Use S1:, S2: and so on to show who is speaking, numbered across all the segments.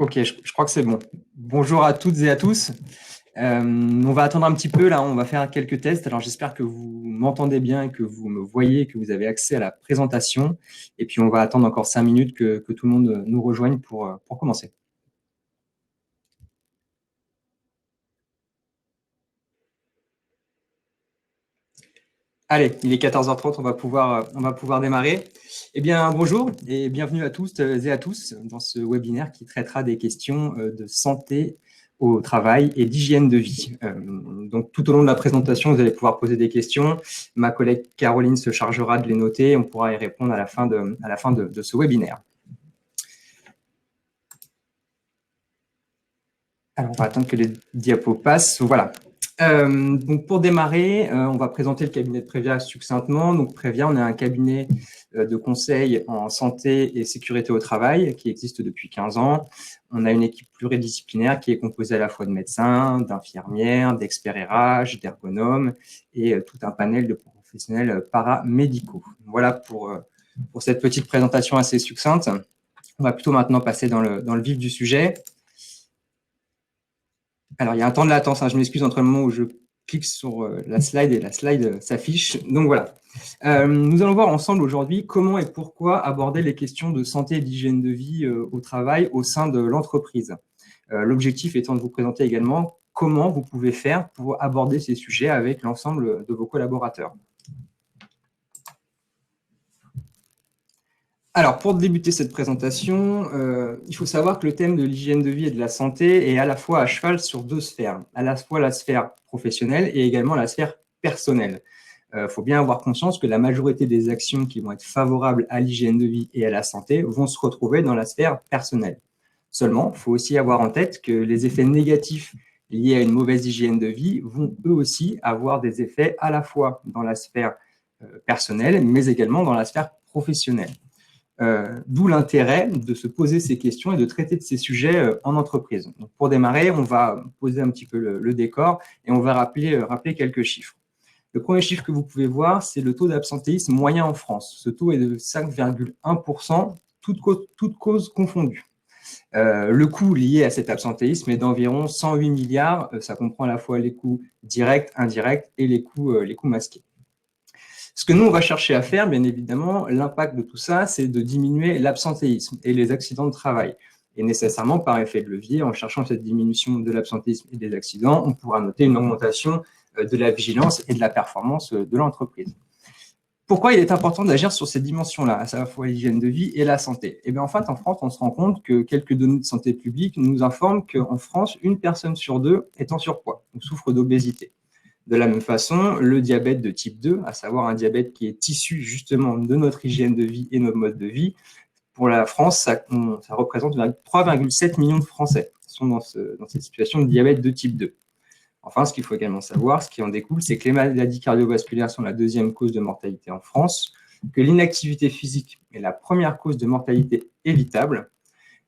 S1: Ok, je crois que c'est bon. Bonjour à toutes et à tous. On va attendre un petit peu, là, on va faire quelques tests. Alors, j'espère que vous m'entendez bien, que vous me voyez, que vous avez accès à la présentation. Et puis, on va attendre encore 5 minutes que tout le monde nous rejoigne pour commencer. Allez, il est 14h30, on va pouvoir démarrer. Eh bien, bonjour et bienvenue à tous et à tous dans ce webinaire qui traitera des questions de santé au travail et d'hygiène de vie. Donc, tout au long de la présentation, vous allez pouvoir poser des questions. Ma collègue Caroline se chargera de les noter et on pourra y répondre à la fin de ce webinaire. Alors, on va attendre que les diapos passent. Voilà. Donc pour démarrer, on va présenter le cabinet de Previa succinctement. Donc Previa, on est un cabinet de conseil en santé et sécurité au travail qui existe depuis 15 ans. On a une équipe pluridisciplinaire qui est composée à la fois de médecins, d'infirmières, d'experts RH, d'ergonomes et tout un panel de professionnels paramédicaux. Voilà pour cette petite présentation assez succincte. On va plutôt maintenant passer dans le vif du sujet. Alors, il y a un temps de latence, hein, je m'excuse entre le moment où je clique sur la slide et la slide s'affiche. Donc voilà. Nous allons voir ensemble aujourd'hui comment et pourquoi aborder les questions de santé et d'hygiène de vie au travail au sein de l'entreprise. L'objectif étant de vous présenter également comment vous pouvez faire pour aborder ces sujets avec l'ensemble de vos collaborateurs. Alors, pour débuter cette présentation, il faut savoir que le thème de l'hygiène de vie et de la santé est à la fois à cheval sur deux sphères, à la fois la sphère professionnelle et également la sphère personnelle. Il faut bien avoir conscience que la majorité des actions qui vont être favorables à l'hygiène de vie et à la santé vont se retrouver dans la sphère personnelle. Seulement, il faut aussi avoir en tête que les effets négatifs liés à une mauvaise hygiène de vie vont eux aussi avoir des effets à la fois dans la sphère personnelle, mais également dans la sphère professionnelle. D'où l'intérêt de se poser ces questions et de traiter de ces sujets en entreprise. Donc, pour démarrer, on va poser un petit peu le décor et on va rappeler quelques chiffres. Le premier chiffre que vous pouvez voir, c'est le taux d'absentéisme moyen en France. Ce taux est de 5,1%, toutes causes confondues. Le coût lié à cet absentéisme est d'environ 108 milliards. Ça comprend à la fois les coûts directs, indirects et les coûts masqués. Ce que nous, on va chercher à faire, bien évidemment, l'impact de tout ça, c'est de diminuer l'absentéisme et les accidents de travail. Et nécessairement, par effet de levier, en cherchant cette diminution de l'absentéisme et des accidents, on pourra noter une augmentation de la vigilance et de la performance de l'entreprise. Pourquoi il est important d'agir sur ces dimensions-là, à la fois l'hygiène de vie et la santé? Eh bien, en fait, en France, on se rend compte que quelques données de santé publique nous informent qu'en France, une personne sur deux est en surpoids ou souffre d'obésité. De la même façon, le diabète de type 2, à savoir un diabète qui est issu justement de notre hygiène de vie et notre mode de vie, pour la France, ça représente 3,7 millions de Français qui sont dans cette situation de diabète de type 2. Enfin, ce qu'il faut également savoir, ce qui en découle, c'est que les maladies cardiovasculaires sont la deuxième cause de mortalité en France, que l'inactivité physique est la première cause de mortalité évitable.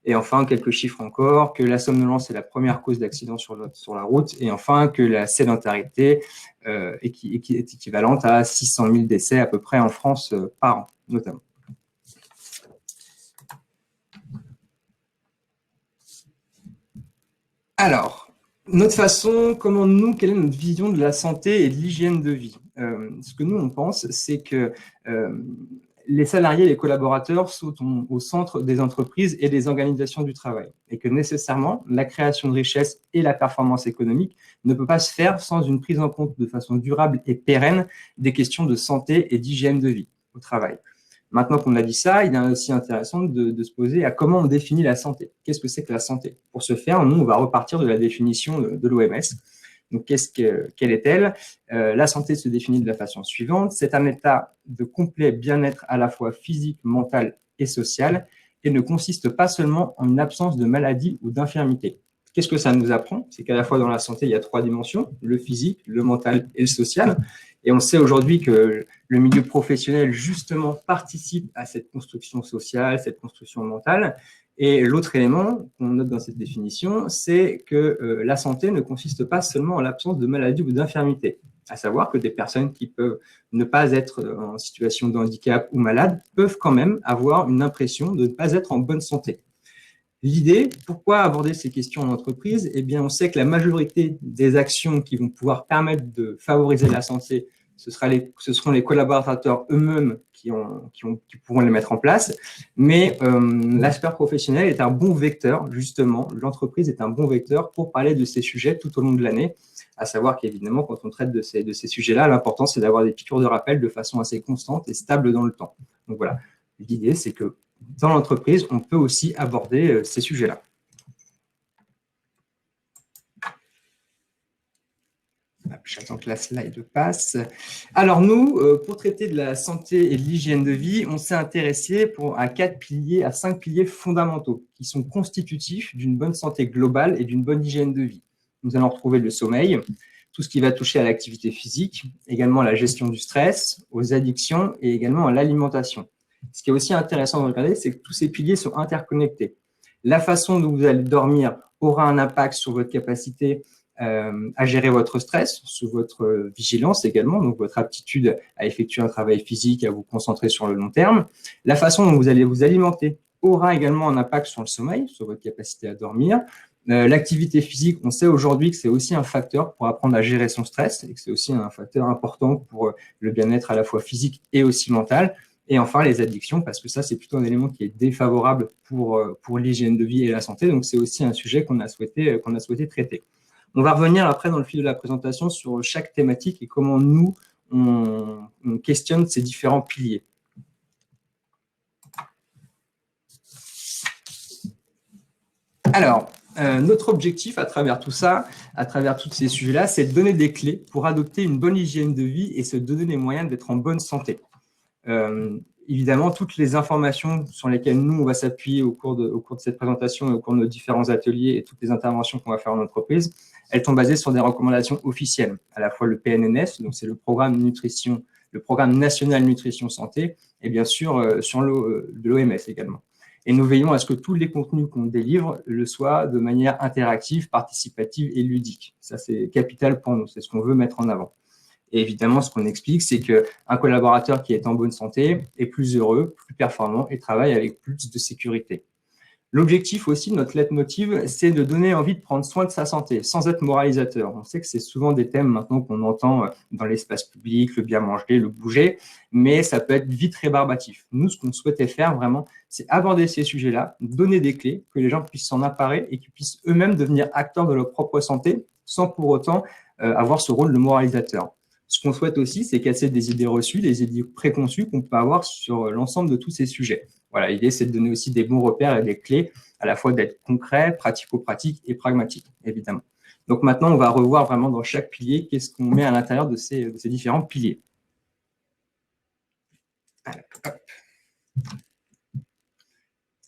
S1: Et enfin, quelques chiffres encore, que la somnolence est la première cause d'accident sur la route. Et enfin, que la sédentarité qui est équivalente à 600 000 décès à peu près en France par an, notamment. Alors, quelle est notre vision de la santé et de l'hygiène de vie? Ce que nous, on pense, c'est que les salariés et les collaborateurs sont au centre des entreprises et des organisations du travail et que nécessairement, la création de richesse et la performance économique ne peut pas se faire sans une prise en compte de façon durable et pérenne des questions de santé et d'hygiène de vie au travail. Maintenant qu'on a dit ça, il est aussi intéressant de se poser à comment on définit la santé. Qu'est-ce que c'est que la santé? Pour ce faire, nous, on va repartir de la définition de l'OMS. Donc, quelle est-elle? La santé se définit de la façon suivante. C'est un état de complet bien-être à la fois physique, mental et social et ne consiste pas seulement en une absence de maladie ou d'infirmité. Qu'est-ce que ça nous apprend? C'est qu'à la fois dans la santé, il y a trois dimensions, le physique, le mental et le social. Et on sait aujourd'hui que le milieu professionnel, justement, participe à cette construction sociale, cette construction mentale. Et l'autre élément qu'on note dans cette définition, c'est que la santé ne consiste pas seulement en l'absence de maladie ou d'infirmité. À savoir que des personnes qui peuvent ne pas être en situation de handicap ou malade peuvent quand même avoir une impression de ne pas être en bonne santé. L'idée, pourquoi aborder ces questions en entreprise? Eh bien, on sait que la majorité des actions qui vont pouvoir permettre de favoriser la santé, ce seront les collaborateurs eux-mêmes qui pourront les mettre en place. Mais l'aspect professionnel est un bon vecteur, justement. L'entreprise est un bon vecteur pour parler de ces sujets tout au long de l'année. À savoir qu'évidemment, quand on traite de ces sujets-là, l'important, c'est d'avoir des piqûres de rappel de façon assez constante et stable dans le temps. Donc voilà, l'idée, c'est que dans l'entreprise, on peut aussi aborder ces sujets-là. J'attends que la slide passe. Alors nous, pour traiter de la santé et de l'hygiène de vie, on s'est intéressé à 5 piliers fondamentaux qui sont constitutifs d'une bonne santé globale et d'une bonne hygiène de vie. Nous allons retrouver le sommeil, tout ce qui va toucher à l'activité physique, également à la gestion du stress, aux addictions et également à l'alimentation. Ce qui est aussi intéressant de regarder, c'est que tous ces piliers sont interconnectés. La façon dont vous allez dormir aura un impact sur votre capacité à gérer votre stress, sur votre vigilance également, donc votre aptitude à effectuer un travail physique, à vous concentrer sur le long terme. La façon dont vous allez vous alimenter aura également un impact sur le sommeil, sur votre capacité à dormir. L'activité physique, on sait aujourd'hui que c'est aussi un facteur pour apprendre à gérer son stress et que c'est aussi un facteur important pour le bien-être à la fois physique et aussi mental. Et enfin, les addictions, parce que ça, c'est plutôt un élément qui est défavorable pour l'hygiène de vie et la santé. Donc, c'est aussi un sujet qu'on a souhaité traiter. On va revenir après dans le fil de la présentation sur chaque thématique et comment nous, on questionne ces différents piliers. Alors, notre objectif à travers tout ça, à travers tous ces sujets-là, c'est de donner des clés pour adopter une bonne hygiène de vie et se donner les moyens d'être en bonne santé. Évidemment, toutes les informations sur lesquelles nous, on va s'appuyer au cours de cette présentation et au cours de nos différents ateliers et toutes les interventions qu'on va faire en entreprise, elles sont basées sur des recommandations officielles, à la fois le PNNS, donc c'est le programme national nutrition santé, et bien sûr sur de l'OMS également. Et nous veillons à ce que tous les contenus qu'on délivre le soient de manière interactive, participative et ludique. Ça, c'est capital pour nous, c'est ce qu'on veut mettre en avant. Et évidemment, ce qu'on explique, c'est qu'un collaborateur qui est en bonne santé est plus heureux, plus performant et travaille avec plus de sécurité. L'objectif aussi de notre leitmotiv, c'est de donner envie de prendre soin de sa santé, sans être moralisateur. On sait que c'est souvent des thèmes maintenant qu'on entend dans l'espace public, le bien manger, le bouger, mais ça peut être vite rébarbatif. Nous, ce qu'on souhaitait faire vraiment, c'est aborder ces sujets-là, donner des clés, que les gens puissent s'en emparer et qu'ils puissent eux-mêmes devenir acteurs de leur propre santé, sans pour autant avoir ce rôle de moralisateur. Ce qu'on souhaite aussi, c'est casser des idées reçues, des idées préconçues qu'on peut avoir sur l'ensemble de tous ces sujets. Voilà, l'idée, c'est de donner aussi des bons repères et des clés, à la fois d'être concret, pratico-pratique et pragmatique, évidemment. Donc maintenant, on va revoir vraiment dans chaque pilier qu'est-ce qu'on met à l'intérieur de ces différents piliers. Alors, hop.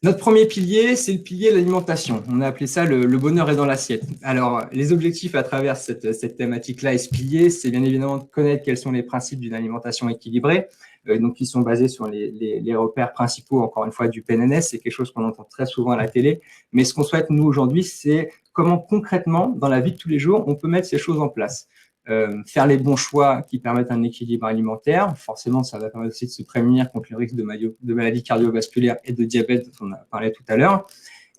S1: Notre premier pilier, c'est le pilier de l'alimentation. On a appelé ça le bonheur est dans l'assiette. Alors, les objectifs à travers cette thématique-là et ce pilier, c'est bien évidemment de connaître quels sont les principes d'une alimentation équilibrée, donc qui sont basés sur les repères principaux, encore une fois, du PNNS. C'est quelque chose qu'on entend très souvent à la télé. Mais ce qu'on souhaite, nous, aujourd'hui, c'est comment concrètement, dans la vie de tous les jours, on peut mettre ces choses en place. Faire les bons choix qui permettent un équilibre alimentaire. Forcément, ça va permettre aussi de se prémunir contre le risque de maladies cardiovasculaires et de diabète dont on a parlé tout à l'heure.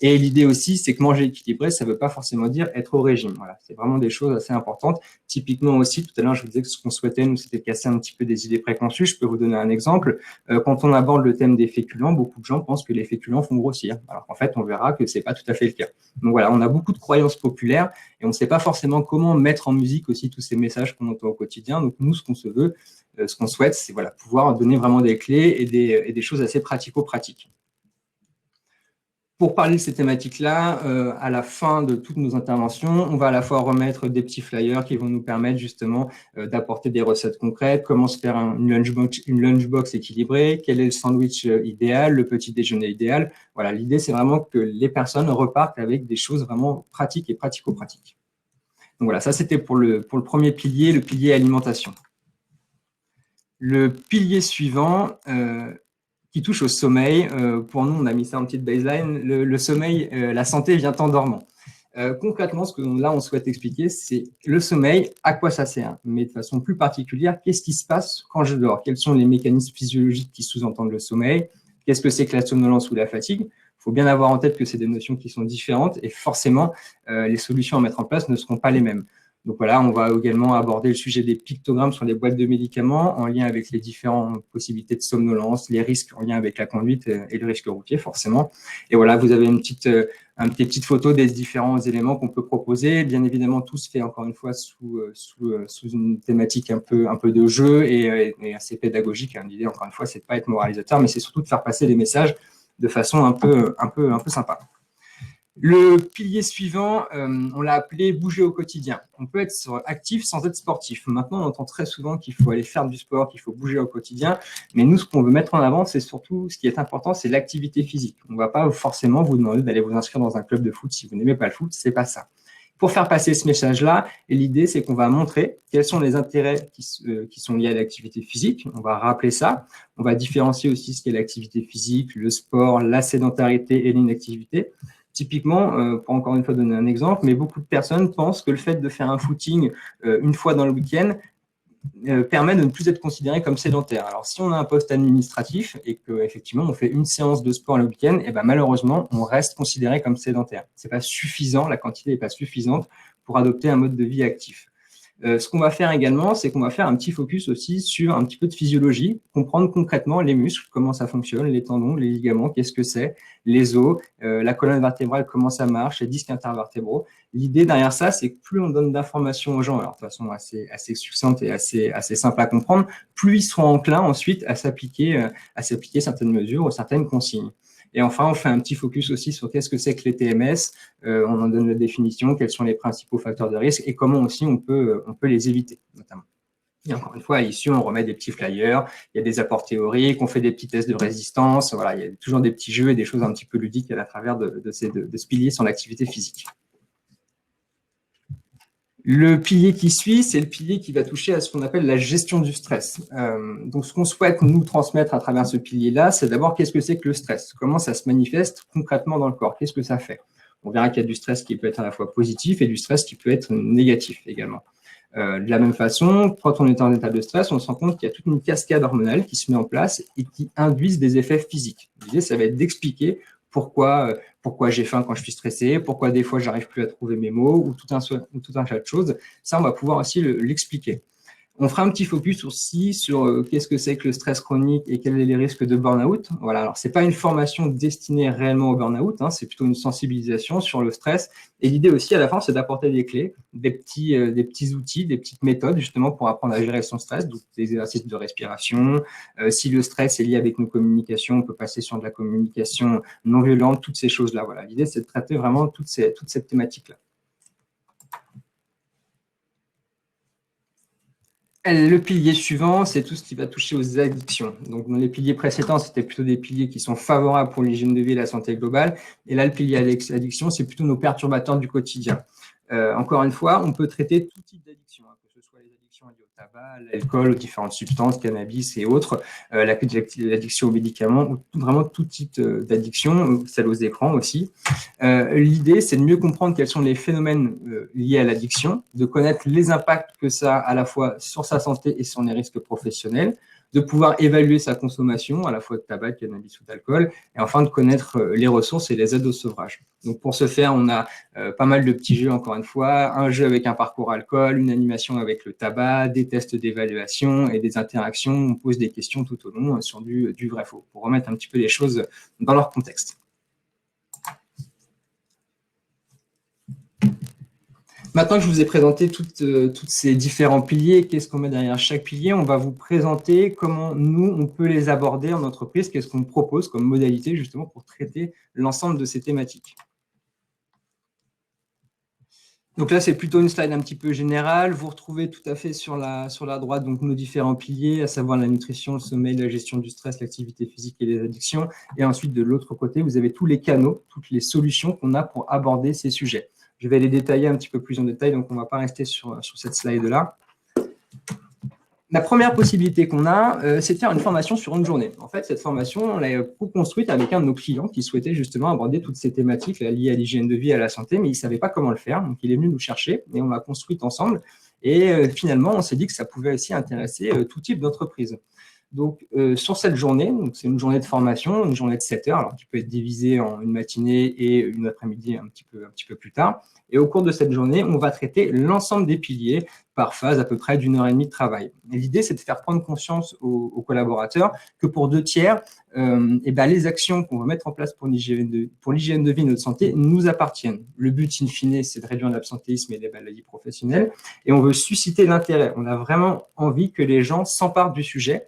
S1: Et l'idée aussi, c'est que manger équilibré, ça ne veut pas forcément dire être au régime. Voilà, c'est vraiment des choses assez importantes. Typiquement aussi, tout à l'heure, je vous disais que ce qu'on souhaitait, nous, c'était de casser un petit peu des idées préconçues. Je peux vous donner un exemple. Quand on aborde le thème des féculents, beaucoup de gens pensent que les féculents font grossir. Alors qu'en fait, on verra que c'est pas tout à fait le cas. Donc voilà, on a beaucoup de croyances populaires et on ne sait pas forcément comment mettre en musique aussi tous ces messages qu'on entend au quotidien. Donc nous, ce qu'on souhaite, c'est voilà, pouvoir donner vraiment des clés et des choses assez pratico-pratiques. Pour parler de ces thématiques-là, à la fin de toutes nos interventions, on va à la fois remettre des petits flyers qui vont nous permettre justement d'apporter des recettes concrètes, comment se faire une lunchbox équilibrée, quel est le sandwich idéal, le petit déjeuner idéal. Voilà, l'idée, c'est vraiment que les personnes repartent avec des choses vraiment pratiques et pratico-pratiques. Donc voilà, ça c'était pour le premier pilier, le pilier alimentation. Le pilier suivant, qui touche au sommeil. Pour nous, on a mis ça en petite baseline. Le sommeil, la santé vient en dormant. Concrètement, ce que là, on souhaite expliquer, c'est le sommeil, à quoi ça sert, mais de façon plus particulière, qu'est-ce qui se passe quand je dors? Quels sont les mécanismes physiologiques qui sous-entendent le sommeil? Qu'est-ce que c'est que la somnolence ou la fatigue? Il faut bien avoir en tête que c'est des notions qui sont différentes et forcément, les solutions à mettre en place ne seront pas les mêmes. Donc voilà, on va également aborder le sujet des pictogrammes sur les boîtes de médicaments en lien avec les différentes possibilités de somnolence, les risques en lien avec la conduite et le risque routier forcément. Et voilà, vous avez une petite photo des différents éléments qu'on peut proposer. Bien évidemment, tout se fait encore une fois sous une thématique un peu de jeu et assez pédagogique. L'idée, encore une fois, c'est de pas être moralisateur, mais c'est surtout de faire passer les messages de façon un peu sympa. Le pilier suivant, on l'a appelé bouger au quotidien. On peut être actif sans être sportif. Maintenant, on entend très souvent qu'il faut aller faire du sport, qu'il faut bouger au quotidien. Mais nous, ce qu'on veut mettre en avant, c'est surtout, ce qui est important, c'est l'activité physique. On ne va pas forcément vous demander d'aller vous inscrire dans un club de foot si vous n'aimez pas le foot, c'est pas ça. Pour faire passer ce message-là, l'idée, c'est qu'on va montrer quels sont les intérêts qui sont liés à l'activité physique. On va rappeler ça. On va différencier aussi ce qu'est l'activité physique, le sport, la sédentarité et l'inactivité. Typiquement, pour encore une fois donner un exemple, mais beaucoup de personnes pensent que le fait de faire un footing une fois dans le week-end permet de ne plus être considéré comme sédentaire. Alors, si on a un poste administratif et qu'effectivement, on fait une séance de sport le week-end, et ben, malheureusement, on reste considéré comme sédentaire. C'est pas suffisant, la quantité n'est pas suffisante pour adopter un mode de vie actif. Ce qu'on va faire également, c'est qu'on va faire un petit focus aussi sur un petit peu de physiologie, comprendre concrètement les muscles, comment ça fonctionne, les tendons, les ligaments, qu'est-ce que c'est, les os, la colonne vertébrale, comment ça marche, les disques intervertébraux. L'idée derrière ça, c'est que plus on donne d'informations aux gens, alors de façon assez succincte et assez simple à comprendre, plus ils seront enclins ensuite à s'appliquer certaines mesures ou certaines consignes. Et enfin, on fait un petit focus aussi sur qu'est-ce que c'est que les TMS, on en donne la définition, quels sont les principaux facteurs de risque et comment aussi on peut les éviter, notamment. Et encore une fois, à l'issue, on remet des petits flyers, il y a des apports théoriques, on fait des petits tests de résistance, voilà, il y a toujours des petits jeux et des choses un petit peu ludiques à travers de ce pilier sur l'activité physique. Le pilier qui suit, c'est le pilier qui va toucher à ce qu'on appelle la gestion du stress. Donc, ce qu'on souhaite nous transmettre à travers ce pilier-là, c'est d'abord qu'est-ce que c'est que le stress? Comment ça se manifeste concrètement dans le corps? Qu'est-ce que ça fait? On verra qu'il y a du stress qui peut être à la fois positif et du stress qui peut être négatif également. De la même façon, quand on est en état de stress, on se rend compte qu'il y a toute une cascade hormonale qui se met en place et qui induisent des effets physiques. L'idée, ça va être d'expliquer pourquoi j'ai faim quand je suis stressé, pourquoi des fois j'arrive plus à trouver mes mots ou tout un tas de choses. Ça, on va pouvoir aussi l'expliquer. On fera un petit focus aussi sur qu'est-ce que c'est que le stress chronique et quels sont les risques de burn-out. Voilà, alors c'est pas une formation destinée réellement au burn-out, c'est plutôt une sensibilisation sur le stress. Et l'idée aussi à la fin, c'est d'apporter des clés, des petits outils, des petites méthodes justement pour apprendre à gérer son stress, donc des exercices de respiration. Si le stress est lié avec nos communications, on peut passer sur de la communication non violente, toutes ces choses-là. Voilà, l'idée c'est de traiter vraiment toute cette thématique-là. Le pilier suivant, c'est tout ce qui va toucher aux addictions. Donc, dans les piliers précédents, c'était plutôt des piliers qui sont favorables pour l'hygiène de vie et la santé globale. Et là, le pilier addiction, c'est plutôt nos perturbateurs du quotidien. Encore une fois, on peut traiter tout type d'addiction, que ce soit les addictions liées au tabac, à l'alcool, aux différentes substances, cannabis et autres, l'addiction aux médicaments, ou vraiment tout type d'addiction, celle aux écrans aussi. L'idée, c'est de mieux comprendre quels sont les phénomènes liés à l'addiction, de connaître les impacts que ça a à la fois sur sa santé et sur les risques professionnels, de pouvoir évaluer sa consommation, à la fois de tabac, de cannabis ou d'alcool, et enfin de connaître les ressources et les aides au sevrage. Donc pour ce faire, on a pas mal de petits jeux, encore une fois, un jeu avec un parcours alcool, une animation avec le tabac, des tests d'évaluation et des interactions. On pose des questions tout au long sur du vrai-faux, pour remettre un petit peu les choses dans leur contexte. Maintenant que je vous ai présenté tous ces différents piliers, qu'est-ce qu'on met derrière chaque pilier, on va vous présenter comment nous, on peut les aborder en entreprise, qu'est-ce qu'on propose comme modalité justement pour traiter l'ensemble de ces thématiques. Donc là, c'est plutôt une slide un petit peu générale. Vous retrouvez tout à fait sur la droite donc nos différents piliers, à savoir la nutrition, le sommeil, la gestion du stress, l'activité physique et les addictions. Et ensuite, de l'autre côté, vous avez tous les canaux, toutes les solutions qu'on a pour aborder ces sujets. Je vais les détailler un petit peu plus en détail, donc on ne va pas rester sur cette slide-là. La première possibilité qu'on a, c'est de faire une formation sur une journée. En fait, cette formation, on l'a co-construite avec un de nos clients qui souhaitait justement aborder toutes ces thématiques liées à l'hygiène de vie et à la santé, mais il ne savait pas comment le faire. Donc, il est venu nous chercher et on l'a construite ensemble. Et finalement, on s'est dit que ça pouvait aussi intéresser tout type d'entreprise. Donc, sur cette journée, c'est une journée de formation, une journée de 7 heures, alors qui peut être divisée en une matinée et une après-midi un petit peu plus tard. Et au cours de cette journée, on va traiter l'ensemble des piliers par phase, à peu près d'une heure et demie de travail. Et l'idée, c'est de faire prendre conscience aux collaborateurs que pour 2 tiers, les actions qu'on va mettre en place pour l'hygiène de vie et notre santé nous appartiennent. Le but, in fine, c'est de réduire l'absentéisme et les maladies professionnelles. Et on veut susciter l'intérêt. On a vraiment envie que les gens s'emparent du sujet.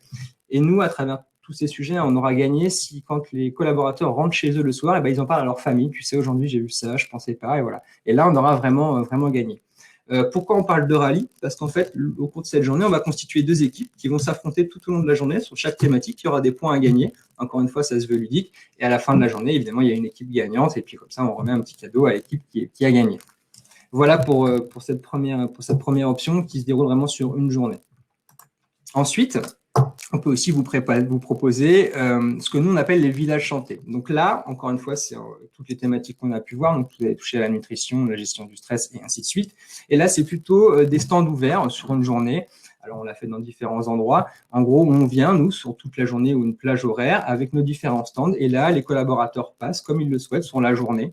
S1: Et nous, à travers tous ces sujets, on aura gagné si, quand les collaborateurs rentrent chez eux le soir, ils en parlent à leur famille. Tu sais, aujourd'hui, j'ai vu ça, je ne pensais pas, et voilà. Et là, on aura vraiment gagné. Pourquoi on parle de rallye? Parce qu'en fait, au cours de cette journée, on va constituer 2 équipes qui vont s'affronter tout au long de la journée sur chaque thématique. Il y aura des points à gagner. Encore une fois, ça se veut ludique. Et à la fin de la journée, évidemment, il y a une équipe gagnante. Et puis, comme ça, on remet un petit cadeau à l'équipe qui a gagné. Voilà pour cette première option qui se déroule vraiment sur une journée. Ensuite, on peut aussi vous proposer ce que nous, on appelle les villages chantés. Donc là, encore une fois, c'est toutes les thématiques qu'on a pu voir. Donc, vous avez touché à la nutrition, la gestion du stress et ainsi de suite. Et là, c'est plutôt des stands ouverts sur une journée. Alors, on l'a fait dans différents endroits. En gros, on vient, nous, sur toute la journée ou une plage horaire avec nos différents stands. Et là, les collaborateurs passent, comme ils le souhaitent, sur la journée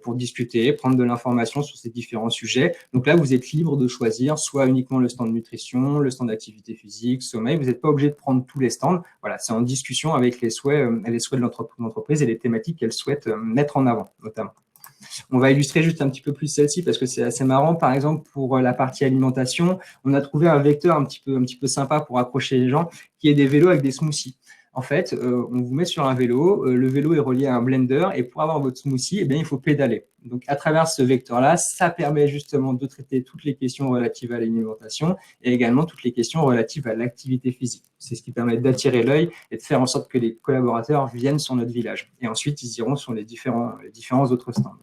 S1: pour discuter, prendre de l'information sur ces différents sujets. Donc là, vous êtes libre de choisir soit uniquement le stand nutrition, le stand d'activité physique, sommeil. Vous n'êtes pas obligé de prendre tous les stands. Voilà, c'est en discussion avec les souhaits de l'entreprise et les thématiques qu'elle souhaite mettre en avant, notamment. On va illustrer juste un petit peu plus celle-ci parce que c'est assez marrant. Par exemple, pour la partie alimentation, on a trouvé un vecteur un petit peu sympa pour accrocher les gens, qui est des vélos avec des smoothies. En fait, on vous met sur un vélo, le vélo est relié à un blender et pour avoir votre smoothie, il faut pédaler. Donc, à travers ce vecteur-là, ça permet justement de traiter toutes les questions relatives à l'alimentation et également toutes les questions relatives à l'activité physique. C'est ce qui permet d'attirer l'œil et de faire en sorte que les collaborateurs viennent sur notre village. Et ensuite, ils iront sur les différents autres stands.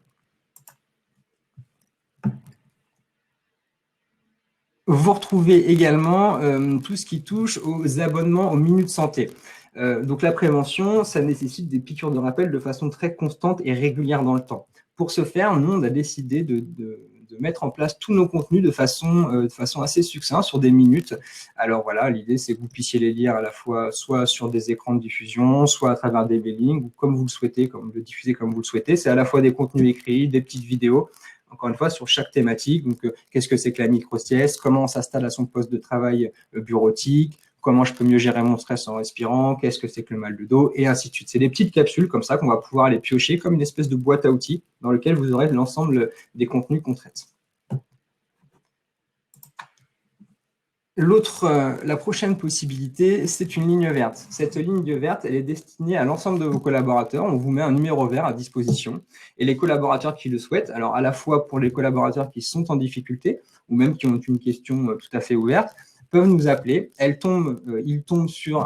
S1: Vous retrouvez également tout ce qui touche aux abonnements aux minutes santé. Donc la prévention, ça nécessite des piqûres de rappel de façon très constante et régulière dans le temps. Pour ce faire, nous, on a décidé de mettre en place tous nos contenus de façon assez succincte sur des minutes. Alors voilà, l'idée, c'est que vous puissiez les lire à la fois soit sur des écrans de diffusion, soit à travers des mailings, ou comme vous le souhaitez, le diffuser comme vous le souhaitez. C'est à la fois des contenus écrits, des petites vidéos, encore une fois, sur chaque thématique. Donc, qu'est-ce que c'est que la micro-sieste? Comment on s'installe à son poste de travail bureautique? Comment je peux mieux gérer mon stress en respirant? Qu'est-ce que c'est que le mal de dos? Et ainsi de suite. C'est des petites capsules comme ça qu'on va pouvoir aller piocher comme une espèce de boîte à outils dans lequel vous aurez l'ensemble des contenus qu'on traite. La prochaine possibilité, c'est une ligne verte. Cette ligne verte, elle est destinée à l'ensemble de vos collaborateurs. On vous met un numéro vert à disposition. Et les collaborateurs qui le souhaitent, alors à la fois pour les collaborateurs qui sont en difficulté ou même qui ont une question tout à fait ouverte, peuvent nous appeler. Ils tombent sur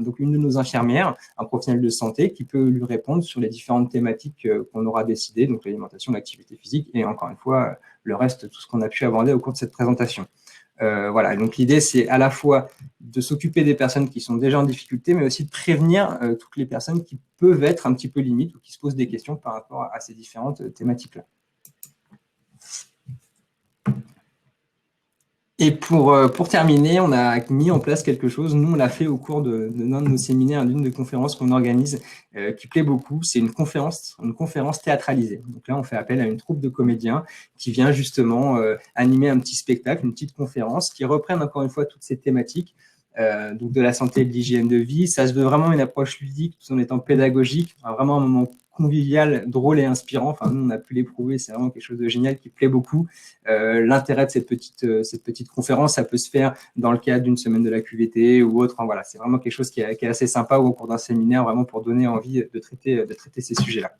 S1: donc une de nos infirmières, un professionnel de santé qui peut lui répondre sur les différentes thématiques qu'on aura décidées, donc l'alimentation, l'activité physique et encore une fois, le reste, tout ce qu'on a pu aborder au cours de cette présentation. Voilà, donc l'idée, c'est à la fois de s'occuper des personnes qui sont déjà en difficulté, mais aussi de prévenir toutes les personnes qui peuvent être un petit peu limites ou qui se posent des questions par rapport à ces différentes thématiques-là. Et pour terminer, on a mis en place quelque chose. Nous, on l'a fait au cours de l'un de nos séminaires, d'une des conférences qu'on organise, qui plaît beaucoup. C'est une conférence théâtralisée. Donc là, on fait appel à une troupe de comédiens qui vient justement animer un petit spectacle, une petite conférence, qui reprennent encore une fois toutes ces thématiques, donc de la santé et de l'hygiène de vie. Ça se veut vraiment une approche ludique, tout en étant pédagogique, vraiment un moment convivial, drôle et inspirant. Enfin, nous, on a pu l'éprouver, c'est vraiment quelque chose de génial qui plaît beaucoup. L'intérêt de cette petite conférence, ça peut se faire dans le cadre d'une semaine de la QVT ou autre. Enfin, voilà, c'est vraiment quelque chose qui est assez sympa ou au cours d'un séminaire, vraiment pour donner envie de traiter ces sujets-là.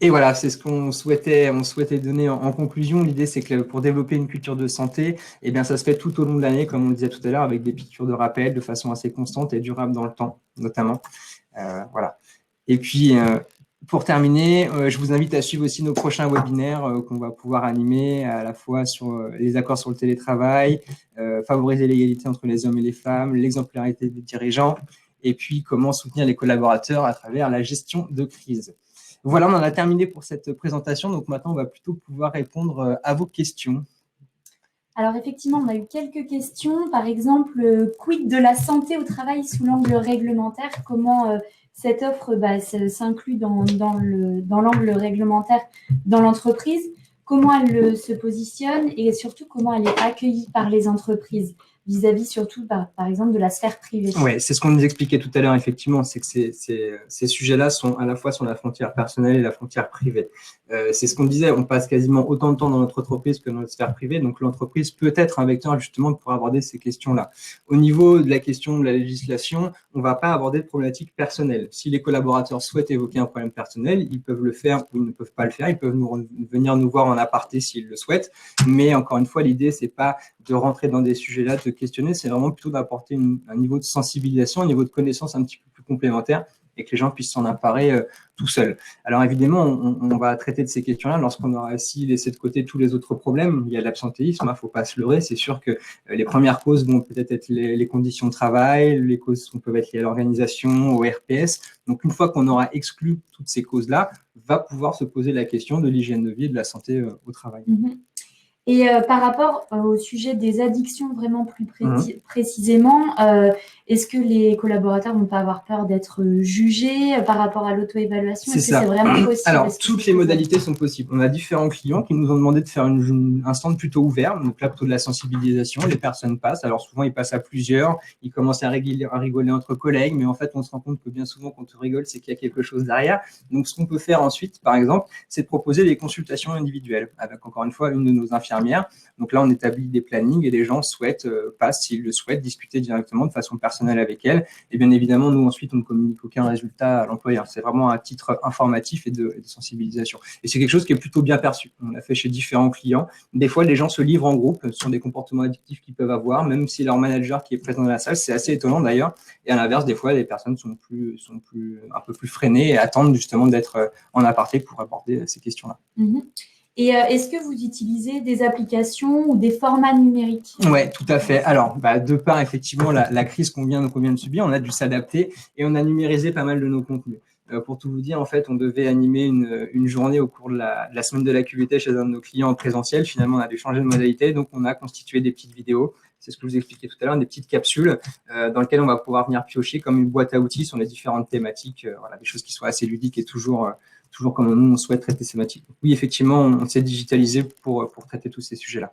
S1: Et voilà, c'est ce qu'on souhaitait donner en conclusion. L'idée, c'est que pour développer une culture de santé, ça se fait tout au long de l'année, comme on le disait tout à l'heure, avec des piqûres de rappel de façon assez constante et durable dans le temps, notamment. Voilà. Et puis, pour terminer, je vous invite à suivre aussi nos prochains webinaires qu'on va pouvoir animer à la fois sur les accords sur le télétravail, favoriser l'égalité entre les hommes et les femmes, l'exemplarité des dirigeants, et puis comment soutenir les collaborateurs à travers la gestion de crise. Voilà, on en a terminé pour cette présentation. Donc maintenant, on va plutôt pouvoir répondre à vos questions.
S2: Alors effectivement, on a eu quelques questions. Par exemple, quid de la santé au travail sous l'angle réglementaire? Comment cette offre s'inclut dans l'angle réglementaire dans l'entreprise? Comment elle se positionne et surtout comment elle est accueillie par les entreprises vis-à-vis surtout par exemple de la sphère privée?
S1: Oui, c'est ce qu'on nous expliquait tout à l'heure, effectivement, c'est que ces sujets-là sont à la fois sur la frontière personnelle et la frontière privée. C'est ce qu'on disait, on passe quasiment autant de temps dans notre entreprise que dans notre sphère privée, donc l'entreprise peut être un vecteur justement pour aborder ces questions-là. Au niveau de la question de la législation, on ne va pas aborder de problématiques personnelles. Si les collaborateurs souhaitent évoquer un problème personnel, ils peuvent le faire ou ils ne peuvent pas le faire, ils peuvent venir nous voir en aparté s'ils le souhaitent, mais encore une fois, l'idée, c'est pas de rentrer dans des sujets-là, de questionner, c'est vraiment plutôt d'apporter un niveau de sensibilisation, un niveau de connaissance un petit peu plus complémentaire et que les gens puissent s'en emparer tout seuls. Alors évidemment, on va traiter de ces questions-là lorsqu'on aura aussi laissé de côté tous les autres problèmes. Il y a l'absentéisme, il ne faut pas se leurrer. C'est sûr que les premières causes vont peut-être être les conditions de travail, les causes peuvent être liées à l'organisation, au RPS. Donc une fois qu'on aura exclu toutes ces causes-là, va pouvoir se poser la question de l'hygiène de vie et de la santé au travail.
S2: Et par rapport au sujet des addictions vraiment plus précisément, est-ce que les collaborateurs vont pas avoir peur d'être jugés par rapport à l'auto-évaluation? Est-ce que c'est vraiment possible?
S1: Alors, toutes les modalités sont possibles. On a différents clients qui nous ont demandé de faire un stand plutôt ouvert, donc là plutôt de la sensibilisation, les personnes passent, alors souvent ils passent à plusieurs, ils commencent à rigoler entre collègues, mais en fait on se rend compte que bien souvent quand on rigole, c'est qu'il y a quelque chose derrière. Donc ce qu'on peut faire ensuite, par exemple, c'est de proposer des consultations individuelles, avec encore une fois une de nos infirmières. Donc là on établit des plannings et les gens passent, s'ils le souhaitent, discuter directement de façon personnelle avec elle. Et bien évidemment, nous ensuite on ne communique aucun résultat à l'employeur. C'est vraiment à titre informatif et de sensibilisation. Et c'est quelque chose qui est plutôt bien perçu. On l'a fait chez différents clients. Des fois, les gens se livrent en groupe, ce sont des comportements addictifs qu'ils peuvent avoir, même si leur manager qui est présent dans la salle, c'est assez étonnant d'ailleurs. Et à l'inverse, des fois, les personnes sont un peu plus freinées et attendent justement d'être en aparté pour aborder ces questions-là.
S2: Et est-ce que vous utilisez des applications ou des formats numériques?
S1: Oui, tout à fait. Alors, de par effectivement la crise qu'on vient de subir, on a dû s'adapter et on a numérisé pas mal de nos contenus. Pour tout vous dire, en fait, on devait animer une journée au cours de la semaine de la QVT chez un de nos clients en présentiel. Finalement, on a dû changer de modalité, donc on a constitué des petites vidéos. C'est ce que je vous expliquais tout à l'heure, des petites capsules dans lesquelles on va pouvoir venir piocher comme une boîte à outils sur les différentes thématiques, des choses qui soient assez ludiques et toujours comme nous, on souhaite traiter ces thématiques. Donc, oui, effectivement, on s'est digitalisé pour traiter tous ces sujets-là.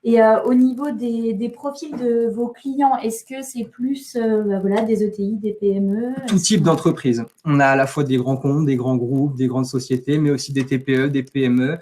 S2: Et au niveau des profils de vos clients, est-ce que c'est plus des ETI, des PME?
S1: Tout type d'entreprise. On a à la fois des grands comptes, des grands groupes, des grandes sociétés, mais aussi des TPE, des PME.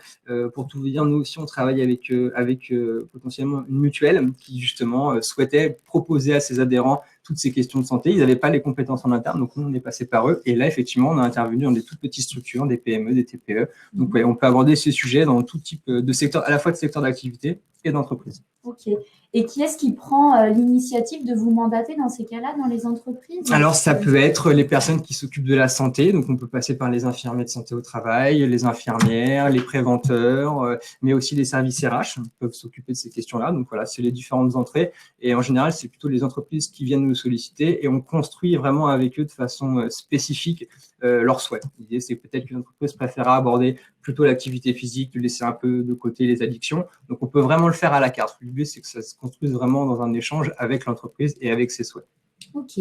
S1: Pour tout vous dire, nous aussi, on travaille avec potentiellement une mutuelle qui, justement, souhaitait proposer à ses adhérents toutes ces questions de santé. Ils n'avaient pas les compétences en interne, donc nous, on est passé par eux. Et là, effectivement, on a intervenu dans des toutes petites structures, des PME, des TPE. Donc, on peut aborder ces sujets dans tout type de secteur, à la fois de secteur d'activité et d'entreprise.
S2: Ok. Et qui est-ce qui prend l'initiative de vous mandater dans ces cas-là, dans les entreprises?
S1: Alors, ça peut être les personnes qui s'occupent de la santé. Donc, on peut passer par les infirmiers de santé au travail, les infirmières, les préventeurs, mais aussi les services RH peuvent s'occuper de ces questions-là. Donc, voilà, c'est les différentes entrées. Et en général, c'est plutôt les entreprises qui viennent nous solliciter et on construit vraiment avec eux de façon spécifique leurs souhaits. L'idée, c'est peut-être qu'une entreprise préférera aborder plutôt l'activité physique, de laisser un peu de côté les addictions. Donc, on peut vraiment le faire à la carte. L'idée, c'est que ça se construise vraiment dans un échange avec l'entreprise et avec ses souhaits.
S2: Ok.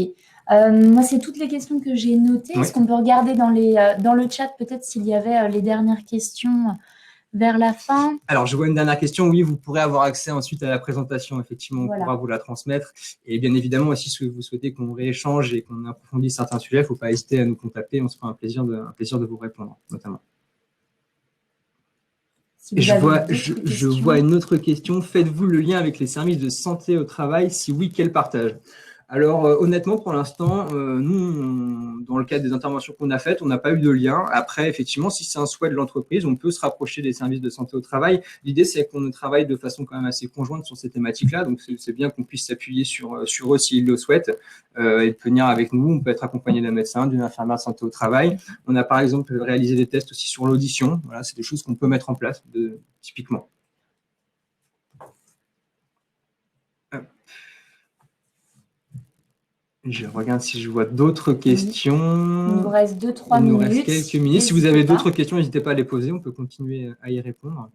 S2: Moi, c'est toutes les questions que j'ai notées.
S1: Oui.
S2: Est-ce qu'on peut regarder dans le chat peut-être s'il y avait les dernières questions vers la fin?
S1: Alors, je vois une dernière question. Oui, vous pourrez avoir accès ensuite à la présentation. Effectivement, on pourra vous la transmettre. Et bien évidemment, aussi, si vous souhaitez qu'on rééchange et qu'on approfondisse certains sujets, il ne faut pas hésiter à nous contacter. On se fera un plaisir de vous répondre, notamment. Je vois une autre question. Faites-vous le lien avec les services de santé au travail? Si oui, quel partage? Alors, honnêtement, pour l'instant, nous, dans le cadre des interventions qu'on a faites, on n'a pas eu de lien. Après, effectivement, si c'est un souhait de l'entreprise, on peut se rapprocher des services de santé au travail. L'idée, c'est qu'on travaille de façon quand même assez conjointe sur ces thématiques-là. Donc, c'est bien qu'on puisse s'appuyer sur eux s'ils le souhaitent et de venir avec nous. On peut être accompagné d'un médecin, d'une infirmière de santé au travail. On a, par exemple, réalisé des tests aussi sur l'audition. Voilà, c'est des choses qu'on peut mettre en place typiquement. Je regarde si je vois d'autres questions.
S2: Il nous reste 2-3 minutes.
S1: Il nous reste quelques minutes. Si vous avez d'autres questions, n'hésitez pas à les poser. On peut continuer à y répondre.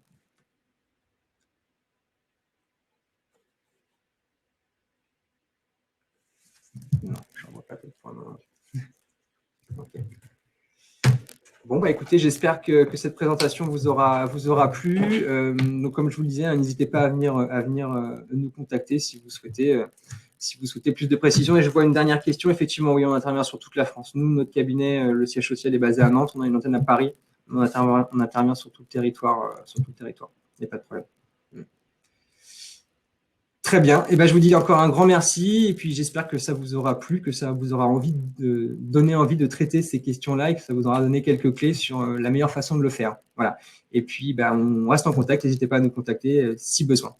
S1: pas tel point, non. Okay. Bon, bah, écoutez, j'espère que cette présentation vous aura plu. Donc, comme je vous le disais, n'hésitez pas à venir nous contacter si vous souhaitez plus de précision. Et je vois une dernière question. Effectivement, oui, on intervient sur toute la France. Nous, notre cabinet, le siège social est basé à Nantes. On a une antenne à Paris. On intervient sur tout le territoire. Il n'y a pas de problème. Très bien. Et ben, je vous dis encore un grand merci. Et puis, j'espère que ça vous aura plu, que ça vous aura donné envie de traiter ces questions-là et que ça vous aura donné quelques clés sur la meilleure façon de le faire. Voilà. Et puis, ben, on reste en contact. N'hésitez pas à nous contacter si besoin.